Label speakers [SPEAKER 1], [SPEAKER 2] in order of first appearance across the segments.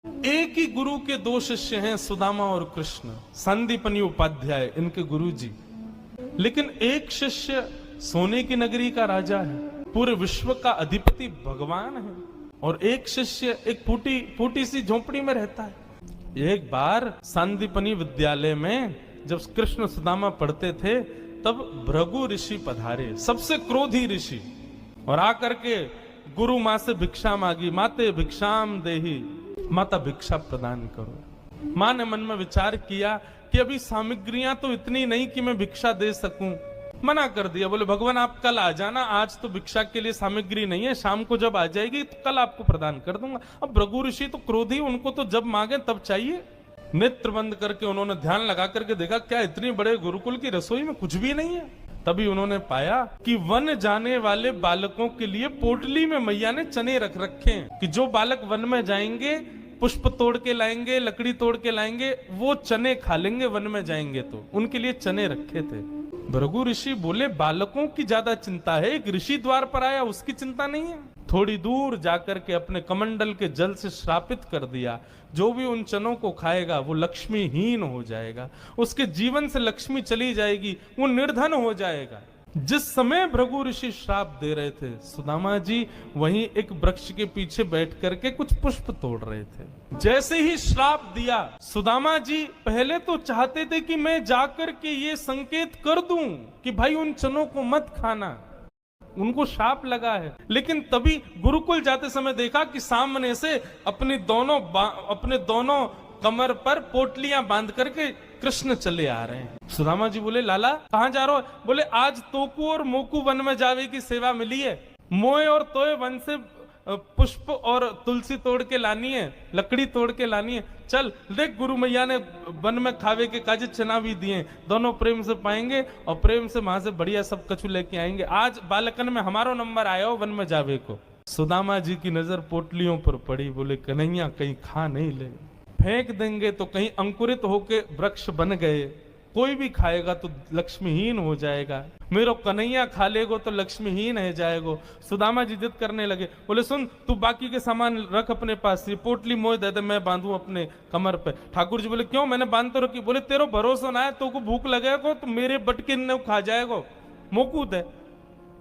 [SPEAKER 1] एक ही गुरु के दो शिष्य हैं, सुदामा और कृष्ण, संदीपनी उपाध्याय इनके गुरु जी। लेकिन एक शिष्य सोने की नगरी का राजा है, पूरे विश्व का अधिपति भगवान है, और एक शिष्य एक फूटी सी झोपड़ी में रहता है। एक बार संदीपनी विद्यालय में जब कृष्ण सुदामा पढ़ते थे, तब भृगु ऋषि पधारे, सबसे क्रोधी ऋषि, और आकर के गुरु माँ से भिक्षा मांगी। माते भिक्षाम देही, माता भिक्षा प्रदान करो। माँ ने मन में विचार किया कि अभी सामग्रियां तो इतनी नहीं कि मैं भिक्षा दे सकूं, मना कर दिया। बोले भगवान आप कल आ जाना, आज तो भिक्षा के लिए सामग्री नहीं है, शाम को जब आ जाएगी तो कल आपको प्रदान कर दूंगा। अब भृगु ऋषि तो क्रोधी, उनको तो जब मांगे तब चाहिए। नेत्र बंद करके उन्होंने ध्यान लगा करके देखा, क्या इतनी बड़े गुरुकुल की रसोई में कुछ भी नहीं है। तभी उन्होंने पाया कि वन जाने वाले बालकों के लिए पोटली में मैया ने चने रख रखे हैं, कि जो बालक वन में जाएंगे, पुष्प तोड़ के लाएंगे, लकड़ी तोड़ के लाएंगे, वो चने खा लेंगे वन में जाएंगे, तो उनके लिए चने रखे थे। भृगु ऋषि बोले बालकों की ज्यादा चिंता है, एक ऋषि द्वार पर आया उसकी चिंता नहीं है। थोड़ी दूर जाकर के अपने कमंडल के जल से श्रापित कर दिया, जो भी उन चनों को खाएगा वो लक्ष्मीहीन हो जाएगा, उसके जीवन से लक्ष्मी चली जाएगी, वो निर्धन हो जाएगा। जिस समय भृगु ऋषि श्राप दे रहे थे, सुदामा जी वहीं एक वृक्ष के पीछे बैठ करके कुछ पुष्प तोड़ रहे थे। जैसे ही श्राप दिया, सुदामा जी पहले तो चाहते थे कि मैं जाकर के ये संकेत कर दूं कि भाई उन चनों को मत खाना, उनको शाप लगा है। लेकिन तभी गुरुकुल जाते समय देखा कि सामने से अपने दोनों कमर पर पोटलियां बांध करके कृष्ण चले आ रहे हैं। सुदामा जी बोले लाला कहां जा रहे हो? बोले आज तोकू और मोकू वन में जावे की सेवा मिली है, मोए और तोए वन से पुष्प और तुलसी तोड़ के लानी है, लकड़ी तोड़ के लानी है। चल देख, गुरु मैया ने वन में खावे के काजे चना भी दिए, दोनों प्रेम से पाएंगे और प्रेम से वहां से बढ़िया सब कछु लेके आएंगे। आज बालकन में हमारो नंबर आया हो वन में जावे को। सुदामा जी की नजर पोटलियों पर पड़ी, बोले कन्हैया कहीं खा नहीं ले, फेंक देंगे तो कहीं अंकुरित होके वृक्ष बन गए, कोई भी खाएगा तो लक्ष्मीहीन हो जाएगा, मेरो कन्हैया खा लेगो तो लक्ष्मीहीन है जाएगो। सुदामा जी जिद करने लगे, बोले सुन तू बाकी के सामान रख अपने पास, ये पोटली मोह दे दे मैं बांधूं अपने कमर पे। ठाकुर जी बोले क्यों, मैंने बांध तो रखी। बोले तेरो भरोसा ना है, तो को भूख लगेगा तो मेरे बटके न खा जाएगो, मोकू दे,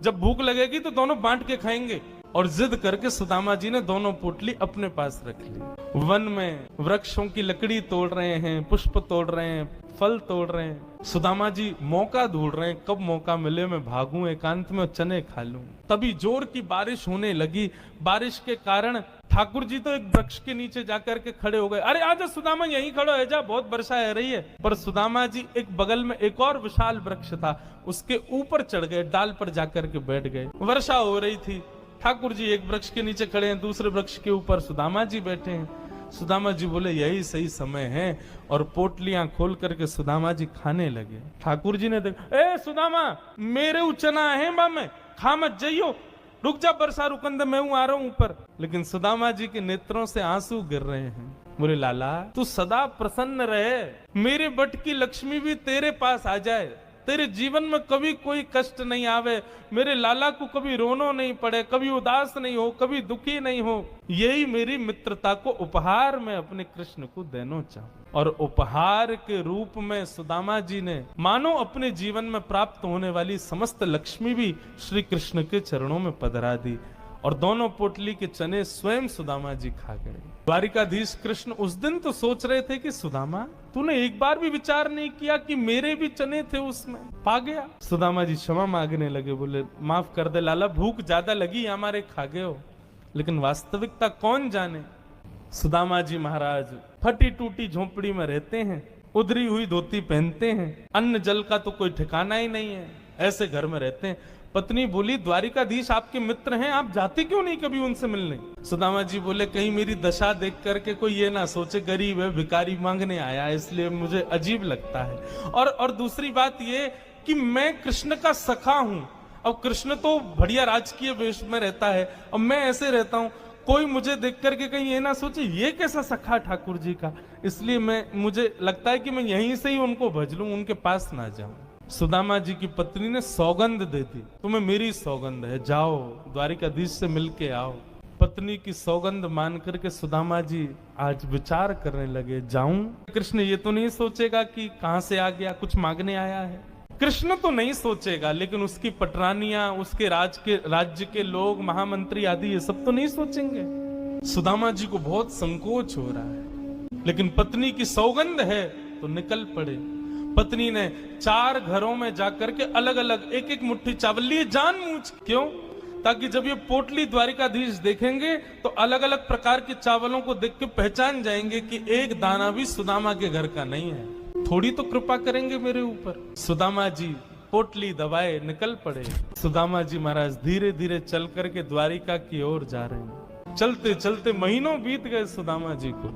[SPEAKER 1] जब भूख लगेगी तो दोनों बांट के खाएंगे। और जिद करके सुदामा जी ने दोनों पोटली अपने पास रख ली। वन में वृक्षों की लकड़ी तोड़ रहे हैं, पुष्प तोड़ रहे हैं, फल तोड़ रहे हैं। सुदामा जी मौका ढूंढ रहे हैं, कब मौका मिले मैं भागूं एकांत में चने खा लूं। तभी जोर की बारिश होने लगी। बारिश के कारण ठाकुर जी तो एक वृक्ष के नीचे जाकर के खड़े हो गए। अरे आजा सुदामा यहीं खड़ो है जा, बहुत वर्षा आ रही है। पर सुदामा जी एक बगल में एक और विशाल वृक्ष था, उसके ऊपर चढ़ गए, डाल पर जाकर के बैठ गए। वर्षा हो रही थी, ठाकुर जी एक वृक्ष के नीचे खड़े हैं, दूसरे वृक्ष के ऊपर सुदामा जी बैठे हैं। सुदामा जी बोले यही सही समय है, और पोटलियां खोल करके सुदामा जी खाने लगे। ठाकुर जी ने देखा, ए सुदामा मेरे उचना है बा में, खा मत जाइयो, रुक जा वर्षा रुकंद मैं हूं आ रहा हूं ऊपर। लेकिन सुदामा जी के नेत्रों से आंसू गिर रहे हैं। बोले लाला तू सदा प्रसन्न रहे, मेरे बट की लक्ष्मी भी तेरे पास आ जाए, तेरे जीवन में कभी कोई कष्ट नहीं आवे, मेरे लाला को कभी रोनो नहीं पड़े, कभी उदास नहीं हो, कभी दुखी नहीं हो, यही मेरी मित्रता को उपहार में अपने कृष्ण को देना चाहूं। और उपहार के रूप में सुदामा जी ने मानो अपने जीवन में प्राप्त होने वाली समस्त लक्ष्मी भी श्री कृष्ण के चरणों में पधरा दी, और दोनों पोटली के चने स्वयं सुदामा जी खा गए। द्वारिकाधीश कृष्ण उस दिन तो सोच रहे थे कि सुदामा तूने एक बार भी विचार नहीं किया कि मेरे भी चने थे उसमें, पा गया। सुदामा जी क्षमा मांगने लगे, बोले माफ कर दे लाला, भूख ज्यादा लगी हमारे, खा गए हो, लेकिन वास्तविकता कौन जाने। सुदामा जी महाराज फटी टूटी झोपड़ी में रहते हैं, उधरी हुई धोती पहनते हैं, अन्न जल का तो कोई ठिकाना ही नहीं है, ऐसे घर में रहते हैं। पत्नी बोली द्वारिकाधीश आपके मित्र हैं, आप जाते क्यों नहीं कभी उनसे मिलने? सुदामा जी बोले कहीं मेरी दशा देख करके कोई ये ना सोचे गरीब है, भिखारी मांगने आया, इसलिए मुझे अजीब लगता है। और दूसरी बात ये कि मैं कृष्ण का सखा हूं, अब कृष्ण तो बढ़िया राजकीय वेश में रहता है, अब मैं ऐसे रहता हूं, कोई मुझे देख करके कहीं ये ना सोचे ये कैसा सखा ठाकुर जी का, इसलिए मुझे लगता है कि मैं यहीं से ही उनको भज लूं, उनके पास ना जाऊं। सुदामा जी की पत्नी ने सौगंध दे दी, तुम्हें मेरी सौगंध है, जाओ द्वारिकाधीश से मिलके आओ। पत्नी की सौगंध मान करके सुदामा जी आज विचार करने लगे, जाऊं? कृष्ण ये तो नहीं सोचेगा कि कहां से आ गया, कुछ मांगने आया है। कृष्ण तो नहीं सोचेगा, लेकिन उसकी पटरानियां, उसके राज्य के लोग, महामंत्री आदि ये सब तो नहीं सोचेंगे। सुदामा जी को बहुत संकोच हो रहा है, लेकिन पत्नी की सौगंध है तो निकल पड़े। पत्नी ने 4 घरों में जाकर के अलग अलग एक एक मुट्ठी चावल लिए, जानबूझ। क्यों? ताकि जब ये पोटली द्वारिकाधीश देखेंगे तो अलग अलग प्रकार के चावलों को देख के पहचान जाएंगे कि एक दाना भी सुदामा के घर का नहीं है। थोड़ी तो कृपा करेंगे मेरे ऊपर। सुदामा जी पोटली दबाए निकल पड़े। सुदामा जी महाराज धीरे धीरे चल करके द्वारिका की ओर जा रहे हैं। चलते चलते महीनों बीत गए सुदामा जी को।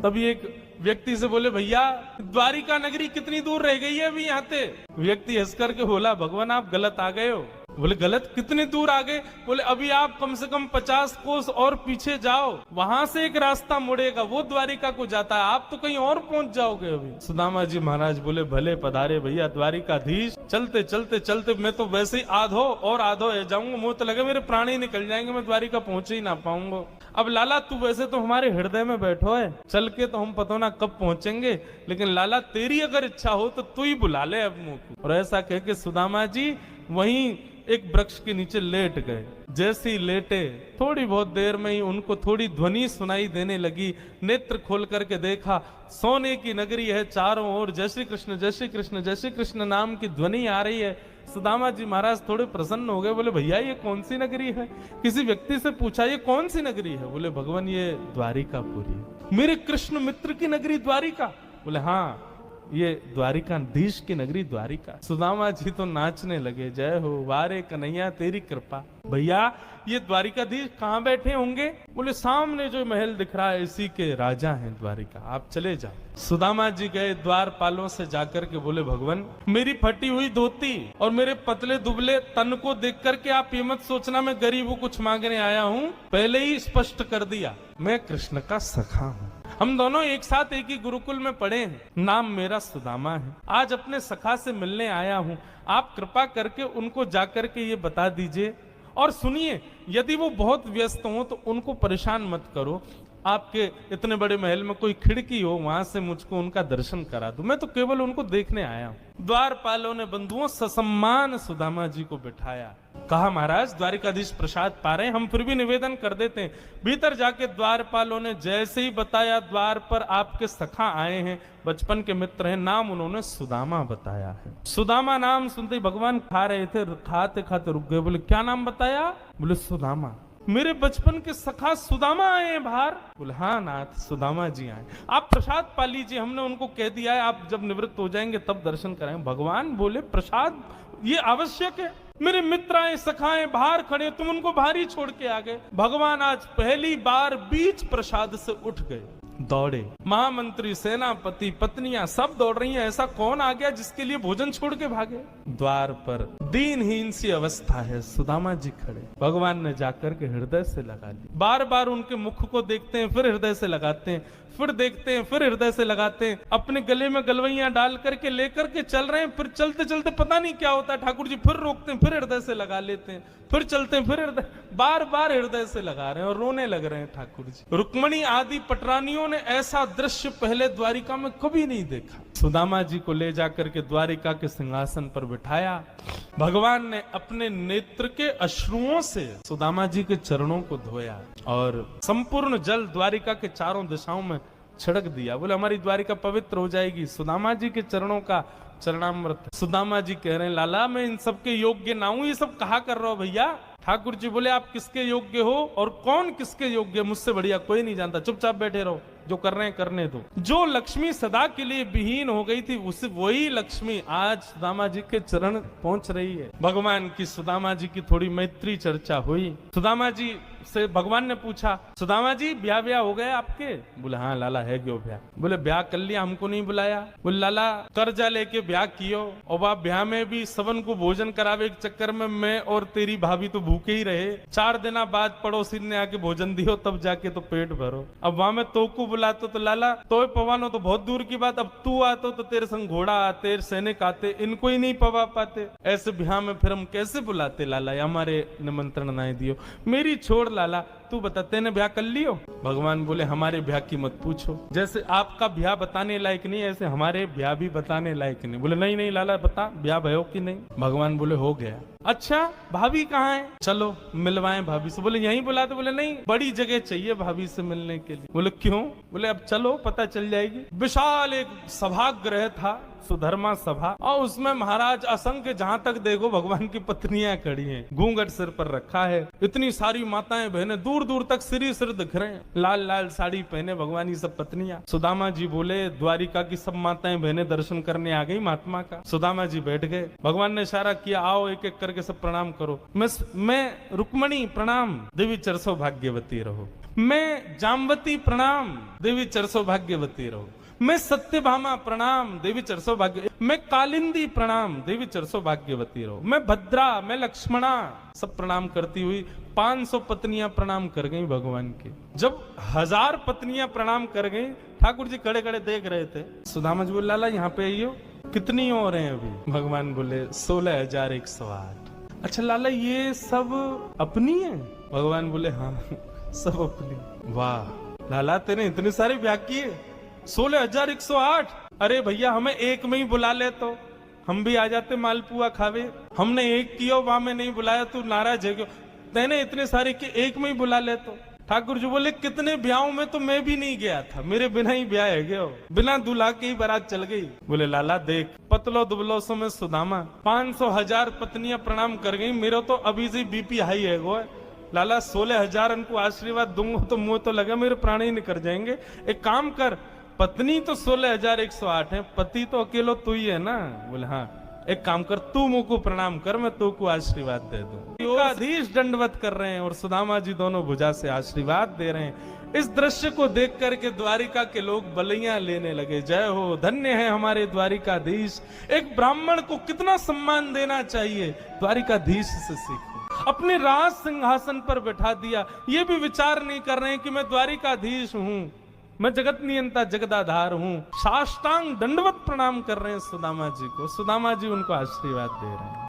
[SPEAKER 1] तभी एक व्यक्ति से बोले, भैया द्वारिका नगरी कितनी दूर रह गई है अभी यहाँ से? व्यक्ति हंस करके बोला, भगवान आप गलत आ गए हो। बोले गलत? कितनी दूर आ गए? बोले अभी आप कम से कम 50 कोस और पीछे जाओ, वहां से एक रास्ता मुड़ेगा, वो द्वारिका को जाता है, आप तो कहीं और पहुंच जाओगे अभी। सुदामा जी महाराज बोले, भले पधारे भैया द्वारिकाधीश। चलते चलते चलते मैं तो वैसे ही आधो और आधो जाऊंगा, मुंह तो लगे मेरे प्राण ही निकल जाएंगे, मैं द्वारिका पहुंच ही ना पाऊंगा। अब लाला तू वैसे तो हमारे हृदय में बैठो है, चल के तो हम पता ना कब पहुंचेंगे, लेकिन लाला तेरी अगर इच्छा हो तो तू ही बुला ले अब मुंह को। और ऐसा कह के सुदामा जी वहीं एक वृक्ष के नीचे लेट गए। जैसे ही लेटे थोड़ी बहुत देर में ही उनको थोड़ी ध्वनि सुनाई देने लगी। नेत्र खोल करके देखा, सोने की नगरी है, चारों ओर जय श्री कृष्ण जय श्री कृष्ण जय श्री कृष्ण नाम की ध्वनि आ रही है। सुदामा जी महाराज थोड़े प्रसन्न हो गए। बोले भैया ये कौन सी नगरी है? किसी व्यक्ति से पूछा ये कौन सी नगरी है? बोले भगवान ये द्वारिकापुरी। मेरे कृष्ण मित्र की नगरी द्वारिका? बोले हाँ ये द्वारिकाधीश की नगरी द्वारिका। सुदामा जी तो नाचने लगे, जय हो वारे कन्हैया तेरी कृपा। भैया ये द्वारिकाधीश कहाँ बैठे होंगे? बोले सामने जो महल दिख रहा है इसी के राजा हैं द्वारिका, आप चले जाओ। सुदामा जी गए द्वारपालों से जाकर के बोले, भगवान मेरी फटी हुई धोती और मेरे पतले दुबले तन को देख करके आप ये मत सोचना मैं गरीब हूँ कुछ मांगने आया हूँ। पहले ही स्पष्ट कर दिया मैं कृष्ण का सखा हूँ। हम दोनों एक साथ एक ही गुरुकुल में पढ़े हैं, नाम मेरा सुदामा है। आज अपने सखा से मिलने आया हूँ, आप कृपा करके उनको जाकर के ये बता दीजिए। और सुनिए, यदि वो बहुत व्यस्त हो तो उनको परेशान मत करो, आपके इतने बड़े महल में कोई खिड़की हो वहां से मुझको उनका दर्शन करा दो, मैं तो केवल उनको देखने आया हूं। द्वारपालों ने बंधुओं ससम्मान सुदामा जी को बिठाया। कहा महाराज द्वारिकाधीश प्रसाद पा रहे हैं, हम फिर भी निवेदन कर देते हैं। भीतर जाके द्वारपालों ने जैसे ही बताया, द्वार पर आपके सखा आए हैं, बचपन के मित्र हैं, नाम उन्होंने सुदामा बताया है। सुदामा नाम सुनते ही भगवान खा रहे थे, खाते खाते रुक गए। बोले क्या नाम बताया? बोले सुदामा। मेरे बचपन के सखा सुदामा आए हैं बाहर? बोले हाँ नाथ सुदामा जी आए। आप प्रसाद पा लीजिए, हमने उनको कह दिया है आप जब निवृत्त हो जाएंगे तब दर्शन कराएंगे। भगवान बोले प्रसाद ये आवश्यक है? मेरे मित्र आए सखाएं बाहर खड़े, तुम उनको बाहर ही छोड़ के आ गए। भगवान आज पहली बार बीच प्रसाद से उठ गए, दौड़े। महामंत्री, सेनापति, पत्नियां सब दौड़ रही हैं। ऐसा कौन आ गया जिसके लिए भोजन छोड़ के भागे? द्वार पर दीनहीन सी अवस्था है, सुदामा जी खड़े। भगवान ने जाकर के हृदय से लगा ली। बार बार उनके मुख को देखते हैं, फिर हृदय से लगाते हैं, फिर देखते हैं, फिर हृदय से लगाते हैं। अपने गले में गलवैया डाल करके लेकर के चल रहे हैं। फिर चलते चलते पता नहीं क्या होता है, ठाकुर जी फिर रोकते हैं, फिर हृदय से लगा लेते हैं, फिर चलते हैं, फिर हृदय, बार बार हृदय से लगा रहे हैं और रोने लग रहे हैं ठाकुर जी। रुक्मणी आदि पटरानियों ने ऐसा दृश्य पहले द्वारिका में कभी नहीं देखा। सुदामा जी को ले जाकर के द्वारिका के सिंहासन पर बिठाया। भगवान ने अपने नेत्र के अश्रुओं से सुदामा जी के चरणों को धोया और संपूर्ण जल द्वारिका के चारों दिशाओं में छिड़क दिया। बोले हमारी द्वारिका पवित्र हो जाएगी। सुदामा जी के चरणों का चरणामृत। सुदामा जी कह रहे हैं लाला मैं इन सबके योग्य ना हूं, ये सब कहा कर रहा हो भैया? ठाकुर जी बोले आप किसके योग्य हो और कौन किसके योग्य? मुझसे बढ़िया कोई नहीं जानता, चुपचाप बैठे रहो, जो कर रहे हैं करने दो। जो लक्ष्मी सदा के लिए विहीन हो गई थी उसे वही लक्ष्मी आज सुदामा जी के चरण पहुंच रही है। भगवान की सुदामा जी की थोड़ी मैत्री चर्चा हुई। सुदामा जी से भगवान ने पूछा सुदामा जी ब्याह हो गए आपके? बोले हाँ लाला है क्यों ब्याह? बोले ब्याह कर लिया, हमको नहीं बुलाया? बोले लाला कर्जा लेके ब्याह कियो और वह ब्याह में भी सबन को भोजन करावे के चक्कर में मैं और तेरी भाभी तो भूखे ही रहे। 4 दिन बाद पड़ोसी ने आके भोजन दियो तब जाके तो पेट भरो। अब वहां में तो को बुलाते तो लाला तो पवानो तो बहुत दूर की बात, अब तू आते तो तेरे संग घोड़ा आते, सैनिक आते, इनको ही नहीं पवा पाते। ऐसे ब्याह में फिर हम कैसे बुलाते लाला? हमारे निमंत्रण नहीं दियो। मेरी छोड़ लाला तू बता तेने ब्याह कर लियो? भगवान बोले हमारे ब्याह की मत पूछो, जैसे आपका ब्याह बताने लायक नहीं ऐसे हमारे ब्याह भी बताने लायक नहीं। बोले नहीं नहीं लाला बता ब्याह भयो कि नहीं? भगवान बोले हो गया। अच्छा भाभी कहाँ है? चलो मिलवाएं भाभी से। बोले यहीं बुला दो। बोले नहीं बड़ी जगह चाहिए भाभी से मिलने के लिए। बोले क्यों? बोले अब चलो पता चल जाएगी। विशाल एक सभागृह था, सुधर्मा सभा, और उसमें महाराज असंख्य जहां तक देखो भगवान की पत्नियां खड़ी हैं, घूंघट सिर पर रखा है, इतनी सारी माताएं बहनें दूर दूर तक सिर ही सिर दिख रहे हैं, लाल लाल साड़ी पहने भगवान की सब पत्नियां। सुदामा जी बोले द्वारिका की सब माताएं बहनें दर्शन करने आ गई महात्मा का। सुदामा जी बैठ गए, भगवान ने इशारा किया आओ एक एक करके सब प्रणाम करो। मैं रुक्मणी प्रणाम, देवी चरसो भाग्यवती रहो। मैं जामवती प्रणाम, देवी चरसो भाग्यवती रहो। मैं सत्यभामा प्रणाम, देवी चरसो भाग्य। मैं कालिंदी प्रणाम, देवी चरसो भाग्यवती रहो। मैं भद्रा, मैं लक्ष्मणा, सब प्रणाम करती हुई 500 पत्नियां प्रणाम कर गई भगवान के। जब 1000 पत्नियां प्रणाम कर गई, ठाकुर जी खड़े खड़े देख रहे थे। सुदामा जी बोले लाला यहाँ पे आइयो, कितनी और हैं अभी? भगवान बोले 16,108। अच्छा लाला ये सब अपनी है? भगवान बोले हाँ सब अपनी। वाह लाला तेने इतने सारे ब्याह किए, 16,108। अरे भैया हमें एक में ही बुला ले तो हम भी आ जाते मालपुआ खावे। हमने एक किया वहां में नहीं बुलाया, तू नाराज है क्यों? तेने इतने सारे कि एक में ही बुला ले तो। ठाकुर जी बोले कितने ब्याहों में तो मैं भी नहीं गया था, मेरे बिना ही ब्याह है गया, बिना दूल्हा के ही बारात चल गई। बोले लाला देख पतलो दुबलो सो में सुदामा 500,000 पत्नियां प्रणाम कर गई, मेरा तो अभी से बीपी हाई है गो। लाला 16,000 उनको आशीर्वाद दूंगा तो मुंह तो लगा मेरे प्राण ही निकल जाएंगे। एक काम कर, पत्नी तो 16,108 है, पति तो अकेलो तू ही है ना? बोले हाँ। एक काम कर तू मुंह को प्रणाम कर, मैं तू को आशीर्वाद दे दूं। अधीश दंडवत कर रहे हैं और सुदामा जी दोनों भुजा से आशीर्वाद दे रहे हैं। इस दृश्य को देख करके द्वारिका के लोग बलियां लेने लगे। जय हो, धन्य है हमारे द्वारिकाधीश। एक ब्राह्मण को कितना सम्मान देना चाहिए, द्वारिकाधीश से सीखो। अपने राज सिंहासन पर बैठा दिया, ये भी विचार नहीं कर रहे हैं कि मैं द्वारिकाधीश हूं, मैं जगत नियंता जगदाधार हूं। साष्टांग दंडवत प्रणाम कर रहे हैं सुदामा जी को। सुदामा जी उनको आशीर्वाद दे रहे हैं।